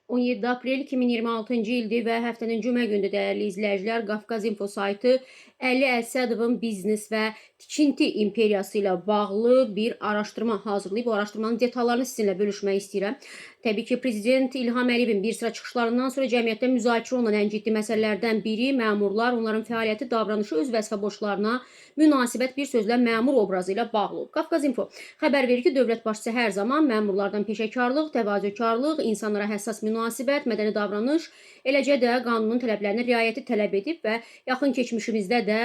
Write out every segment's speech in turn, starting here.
17 aprel 2026-cı ildir və həftənin cümə gündür dəyərli izləyicilər. Qafqaz Info saytı Əli Əsədovun biznes və tikinti imperiyası ilə bağlı bir araşdırma hazırlayıb. Bu araşdırmanın detallarını sizinlə bölüşmək istəyirəm. Təbii ki, Prezident İlham Əliyevin bir sıra çıxışlarından sonra cəmiyyətdə müzakirə olunan ən ciddi məsələlərdən biri məmurlar, onların fəaliyyəti, davranışı, öz vəzifə borclarına münasibət, bir sözlə məmur obrazı ilə bağlı olub. Qafqaz Info xəbər verir ki, dövlət başçısı hər zaman məmurlardan peşəkarlıq, təvazökarlıq, insanlara həssas münasibət, mədəni davranış, eləcə də qanunun tələblərinə riayəti tələb edib və yaxın keçmişimizdə də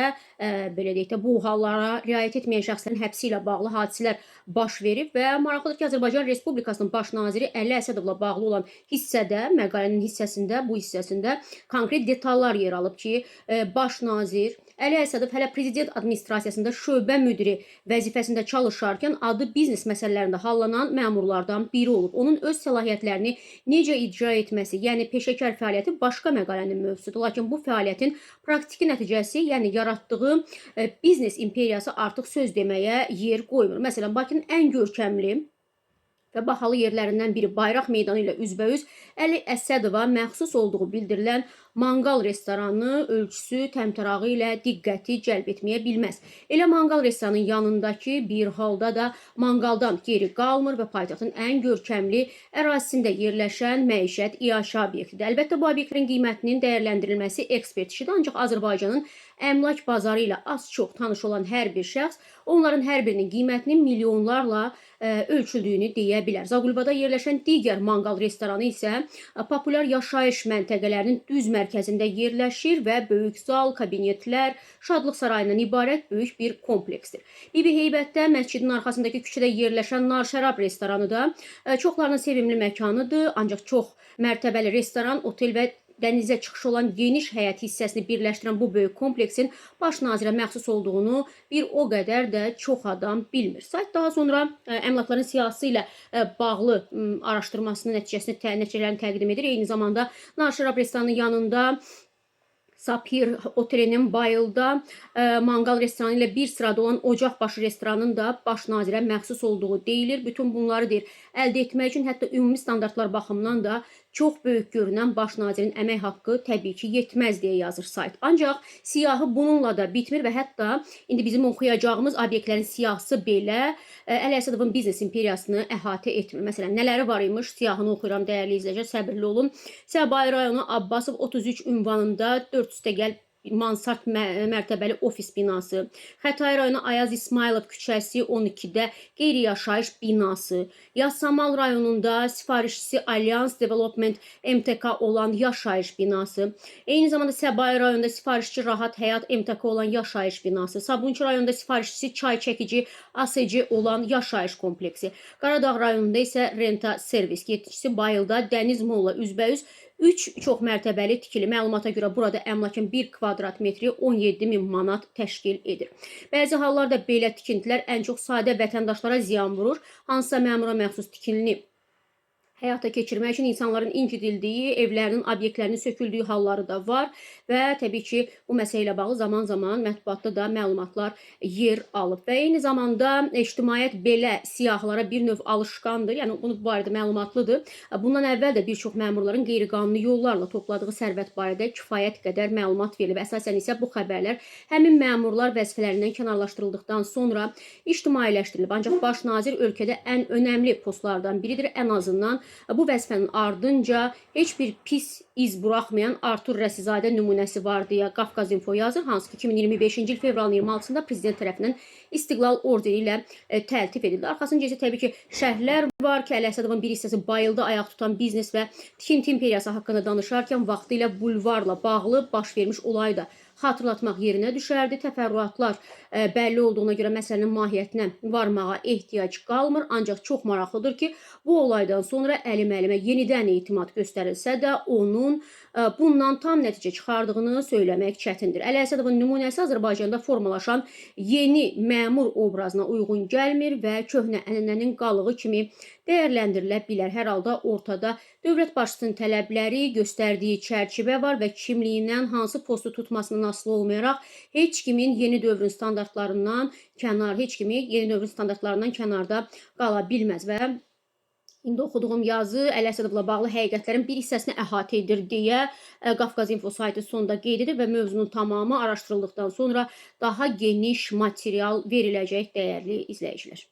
belə deyək də bu hallara riayət etməyən şəxslərin həbsi ilə bağlı hadisələr baş verib və maraqlıdır ki, Azərbaycan Respublikasının baş naziri Əli Əsədovla bağlı olan hissədə, məqalənin hissəsində, bu hissəsində konkret detallar yer alıb ki, baş nazir Əli Əsədov hələ prezident administrasiyasında şöbə müdiri vəzifəsində çalışarkən adı biznes məsələlərində hallanan məmurlardan biri olub. Onun öz səlahiyyətlərini necə icra etməsi, yəni peşəkar fəaliyyəti başqa məqalənin mövzusudur. Lakin bu fəaliyyətin praktiki nəticəsi, yəni yaratdığı biznes imperiyası artıq söz deməyə yer qoymur. Məsələn, Bakının ən görkəmli və bahalı yerlərindən biri Bayraq meydanı ilə üzbəüz Əli Əsədova məxsus olduğu bildirilən manqal restoranı ölçüsü, təmtərağı ilə diqqəti cəlb etməyə bilməz. Elə manqal restoranının yanındakı bir halda da manqaldan geri qalmır və paytaxtın ən görkəmli ərazisində yerləşən məişət iaşə obyektidir. Əlbəttə, bu obyektlərin qiymətinin dəyərləndirilməsi ekspert işidir, ancaq Azərbaycanın əmlak bazarı ilə az-çox tanış olan hər bir şəxs onların hər birinin qiymətinin milyonlarla ölçüldüyünü deyə bilər. Zaqulbada yerləşən digər manqal restoranı isə populyar yaşayış məntəqələrinin düz mərkəzində yerləşir və böyük zal, kabinetlər, şadlıq sarayından ibarət böyük bir kompleksdir. Bibi Heybətdə məscidin arxasındakı küçədə yerləşən Nar Şərab restoranı da çoxlarının sevimli məkanıdır, ancaq çox mərtəbəli restoran, otel və dənizə çıxışı olan geniş həyət hissəsini birləşdirən bu böyük kompleksin baş nazirə məxsus olduğunu bir o qədər də çox adam bilmir. Sayt daha sonra əmlakların siyahısı ilə bağlı araşdırmasının nəticələrini təqdim edir. Eyni zamanda Nar Şərab restoranının yanında Sapir otelinin bayılda manqal restoranı ilə bir sırada olan Ocaqbaşı restoranının da baş nazirə məxsus olduğu deyilir. Bütün bunları deyir, əldə etmək üçün hətta ümumi standartlar baxımından da çox böyük görünən baş nazirin əmək haqqı təbii ki yetməz deyə yazır sayt. Ancaq siyahı bununla da bitmir və hətta indi bizim oxuyacağımız obyektlərin siyahısı belə Əli Əsədovun biznes imperiyasını əhatə etmir. Məsələn, nələri var imiş? Siyahını oxuyuram dəyərli izləyicilər, səbirli olun. Səbail rayonu Abbasov 33 ünvanında 4 üstəgəl mansard mərtəbəli ofis binası, Xətai rayonu Ayaz İsmailov küçəsi 12-də qeyri-yaşayış binası, Yasamal rayonunda sifarişçisi Alliance Development MTK olan yaşayış binası, eyni zamanda Səbail rayonunda sifarişçi Rahat Həyat MTK olan yaşayış binası, Sabunçu rayonunda sifarişçisi çay çəkici ASC olan yaşayış kompleksi, Qaradağ rayonunda isə renta servis yetkisi Bayılda Dəniz Molla üzbəüz 3 çox mərtəbəli tikili. Məlumata görə burada əmlakın 1 kvadrat metri 17.000 manat təşkil edir. Bəzi hallarda belə tikintilər ən çox sadə vətəndaşlara ziyan vurur. Hansısa məmura məxsus tikilini həyata keçirmək üçün insanların incidildiyi, evlərinin, obyektlərinin söküldüyü halları da var və təbii ki, bu məsələ ilə bağlı zaman-zaman mətbuatda da məlumatlar yer alıb. Və eyni zamanda ictimaiyyət belə siyahılara bir növ alışqandır, yəni bunu bu barədə məlumatlıdır. Bundan əvvəl də bir çox məmurların qeyri-qanuni yollarla topladığı sərvət barədə kifayət qədər məlumat verilib. Əsasən isə bu xəbərlər həmin məmurlar vəzifələrindən kənarlaşdırıldıqdan sonra ictimailəşdirilib. Ancaq baş nazir ölkədə ən önəmli postlardan biridir, ən azından bu vəzifənin ardınca heç bir pis iz buraxmayan Artur Rəsizadə nümunəsi var deyə Qafqaz Info yazır, hansı ki 2025-ci il fevralın 26-sında prezident tərəfindən istiqlal orderi ilə təltif edildi. Arxasınca isə təbii ki şərhlər var ki, Əli Əsədovun bir hissəsi Bayılda ayaq tutan biznes və tikinti imperiyası haqqında danışarkən vaxtilə bulvarla bağlı baş vermiş olayı da xatırlatmaq yerinə düşərdi. Təfərrüatlar bəlli olduğuna görə məsələnin mahiyyətinə varmağa ehtiyac qalmır. Ancaq çox maraqlıdır ki, bu olaydan sonra Əli müəllimə yenidən etimad göstərilsə də onun bundan tam nəticə çıxardığını söyləmək çətindir. Əli Əsədovun nümunəsi Azərbaycanda formalaşan yeni məmur obrazına uyğun gəlmir və köhnə ənənənin qalığı kimi dəyərləndirilə bilər. Hər halda ortada dövlət başçısının tələbləri, göstərdiyi çərçivə var və kimliyindən hansı postu tutmasından asılı olmayaraq heç kimin yeni dövrün standartlarından kənarda qala bilməz və İndi oxuduğum yazı Əli Əsədovla bağlı həqiqətlərin bir hissəsini əhatə edir deyə Qafqaz İnfo saytı sonda qeyd edir və mövzunun tamamı araşdırıldıqdan sonra daha geniş material veriləcək dəyərli izləyicilər.